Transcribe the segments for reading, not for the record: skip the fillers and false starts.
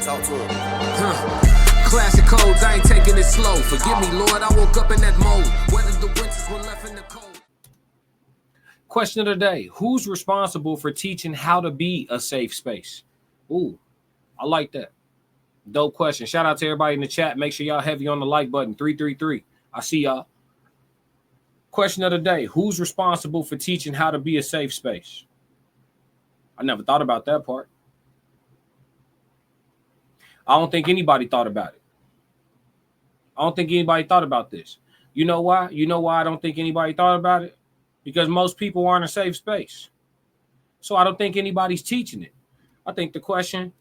Talk to him. Classic codes, I ain't taking it slow. Forgive me, Lord, I woke up in that mode. Whether the winters were left in the cold. Question of the day: who's responsible for teaching how to be a safe space? Ooh, I like that. Dope question. Shout out to everybody in the chat. Make sure y'all heavy on the like button. 333. I see y'all. Question of the day: who's responsible for teaching how to be a safe space? I never thought about that part. I don't think anybody thought about it. I don't think anybody thought about this. You know why? You know why I don't think anybody thought about it? Because most people aren't a safe space. So I don't think anybody's teaching it. I think the question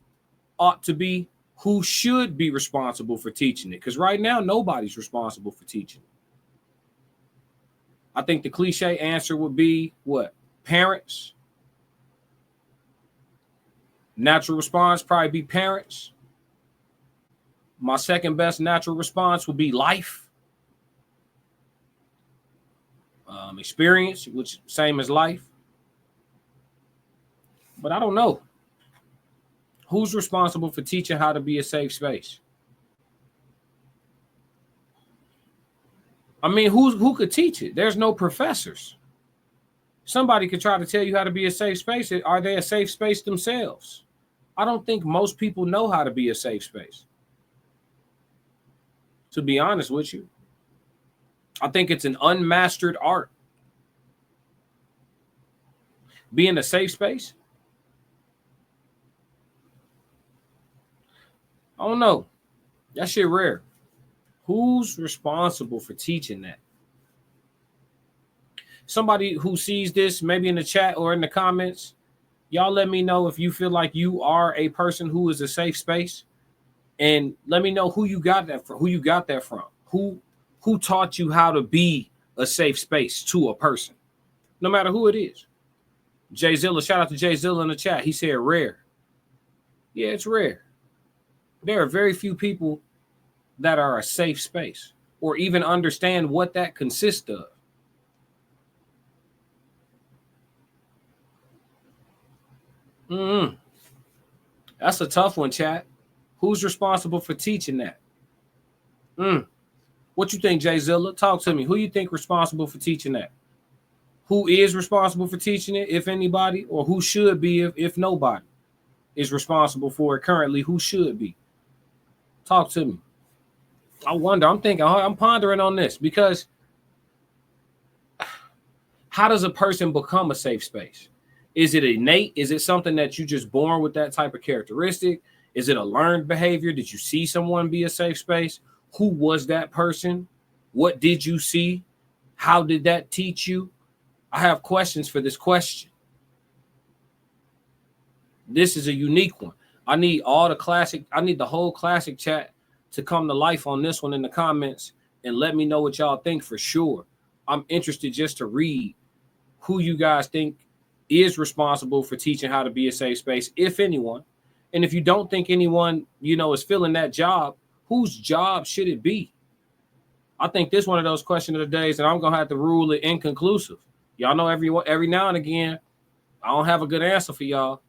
ought to be, who should be responsible for teaching it? Because right now, nobody's responsible for teaching it. I think the cliche answer would be what? Parents. Natural response probably be parents. My second best natural response would be life. Experience, which same as life. But I don't know. Who's responsible for teaching how to be a safe space? I mean, who could teach it? There's no professors. Somebody could try to tell you how to be a safe space. Are they a safe space themselves? I don't think most people know how to be a safe space. To be honest with you, I think it's an unmastered art. Being a safe space? I don't know. That shit rare. Who's responsible for teaching that? Somebody who sees this, maybe in the chat or in the comments, y'all let me know if you feel like you are a person who is a safe space, and let me know who you got that from. Who taught you how to be a safe space to a person, no matter who it is. Jay Zilla, shout out to Jay Zilla in the chat. He said rare. Yeah, it's rare. There are very few people that are a safe space or even understand what that consists of. That's a tough one, chat. Who's responsible for teaching that? What you think, Jay Zilla? Talk to me. Who you think responsible for teaching that? Who is responsible for teaching it, if anybody, or who should be if nobody is responsible for it currently? Who should be? Talk to me. I wonder. I'm pondering on this, because how does a person become a safe space? Is it innate? Is it something that you just born with that type of characteristic? Is it a learned behavior? Did you see someone be a safe space? Who was that person? What did you see? How did that teach you? I have questions for this question. This is a unique one. I need the whole classic chat to come to life on this one in the comments and let me know what y'all think for sure. I'm interested just to read who you guys think is responsible for teaching how to be a safe space, if anyone. And if you don't think anyone, is filling that job, whose job should it be? I think this is one of those questions of the days, and I'm going to have to rule it inconclusive. Y'all know every now and again, I don't have a good answer for y'all.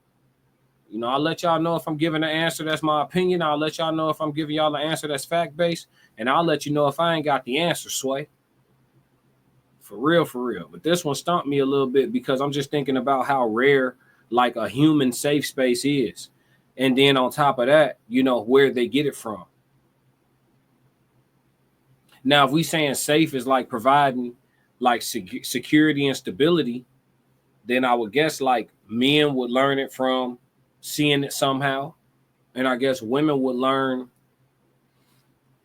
I'll let y'all know if I'm giving an answer that's my opinion. I'll let y'all know if I'm giving y'all an answer that's fact-based. And I'll let you know if I ain't got the answer, Sway. For real. But this one stumped me a little bit, because I'm just thinking about how rare like a human safe space is. And then on top of that, where they get it from. Now, if we saying safe is like providing like security and stability, then I would guess like men would learn it from seeing it somehow. And I guess women would learn.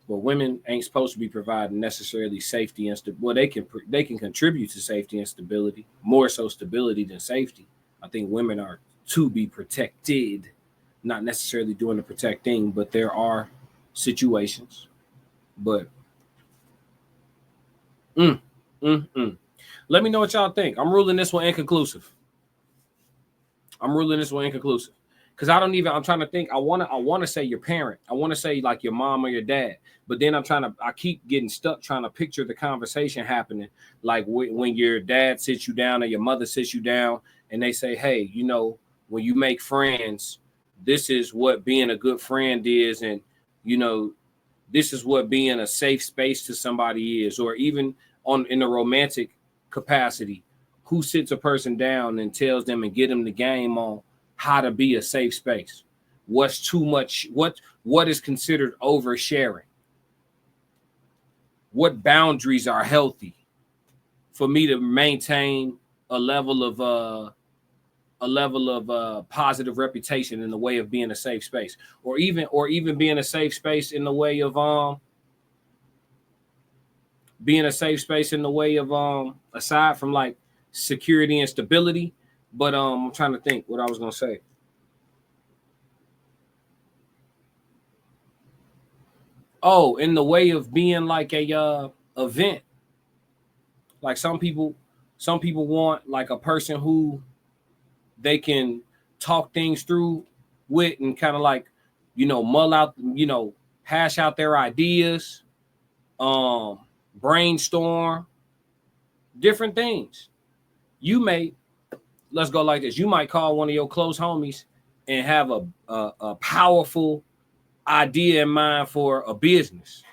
Well, women ain't supposed to be providing necessarily safety and they can contribute to safety and stability, more so stability than safety. I think women are to be protected, not necessarily doing the protecting, but there are situations. But let me know what y'all think. I'm ruling this one inconclusive. Because I'm trying to think. I want to say your parent. I want to say like your mom or your dad. But then I keep getting stuck trying to picture the conversation happening. Like when your dad sits you down or your mother sits you down and they say, hey, when you make friends, this is what being a good friend is, and you know, this is what being a safe space to somebody is, or even in a romantic capacity, who sits a person down and tells them and get them the game on how to be a safe space? What's too much? What is considered oversharing? What boundaries are healthy for me to maintain a level of positive reputation in the way of being a safe space, or even being a safe space in the way of aside from like security and stability. But I'm trying to think what I was gonna say. Oh, in the way of being like a event. Like some people want like a person who they can talk things through with and kind of like, you know, mull out, you know, hash out their ideas, brainstorm different things. Let's go like this. You might call one of your close homies and have a powerful idea in mind for a business.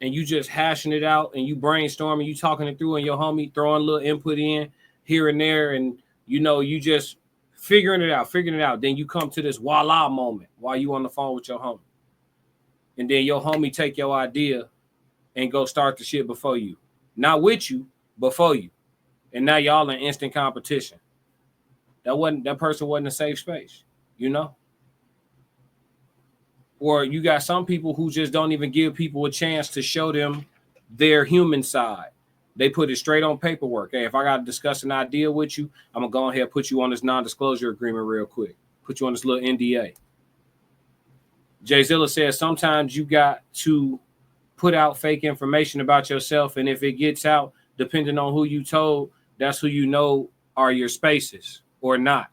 And you just hashing it out and you brainstorming, you talking it through, and your homie throwing a little input in here and there. And, you know, you just figuring it out. Then you come to this voila moment while you on the phone with your homie. And then your homie take your idea and go start the shit before you. Not with you, before you. And now y'all in instant competition. That person wasn't a safe space, you know? Or you got some people who just don't even give people a chance to show them their human side. They put it straight on paperwork. Hey, if I got to discuss an idea with you, I'm going to go ahead and put you on this non-disclosure agreement real quick. Put you on this little NDA. Jay Zilla says sometimes you got to put out fake information about yourself. And if it gets out, depending on who you told, that's who you know are your spaces or not.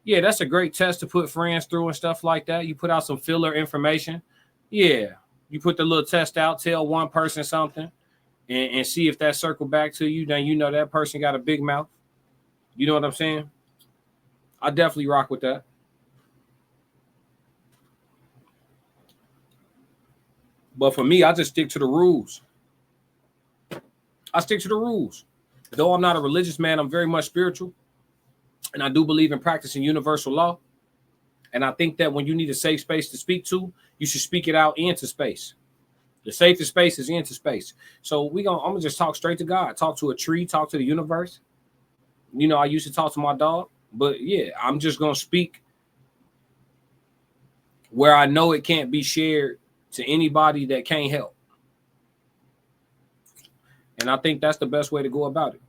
Yeah, that's a great test to put friends through and stuff like that. You put out some filler information. Yeah, you put the little test out, tell one person something, and see if that circle back to you. Then you know that person got a big mouth. You know what I'm saying? I definitely rock with that. But for me, I just stick to the rules. Though I'm not a religious man, I'm very much spiritual. And I do believe in practicing universal law. And I think that when you need a safe space to speak to, you should speak it out into space. The safest space is into space. So I'm gonna just talk straight to God, talk to a tree, talk to the universe. You know, I used to talk to my dog, but yeah, I'm just gonna speak where I know it can't be shared to anybody that can't help. And I think that's the best way to go about it.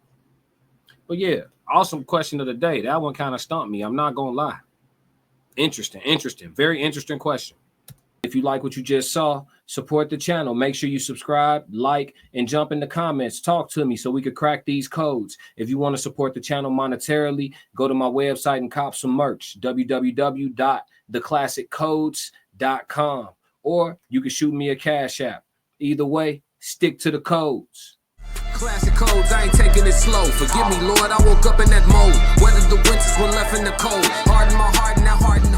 But yeah, awesome question of the day. That one kind of stumped me. I'm not gonna lie. Interesting. Very interesting question. If you like what you just saw, support the channel. Make sure you subscribe, like, and jump in the comments. Talk to me so we could crack these codes. If you want to support the channel monetarily, go to my website and cop some merch, www.theclassiccodes.com. Or you can shoot me a Cash App. Either way, stick to the codes. Classic codes, I ain't taking it slow. Forgive me, Lord, I woke up in that mode. Weathered the winters when left in the cold. Hardened my heart and now hardened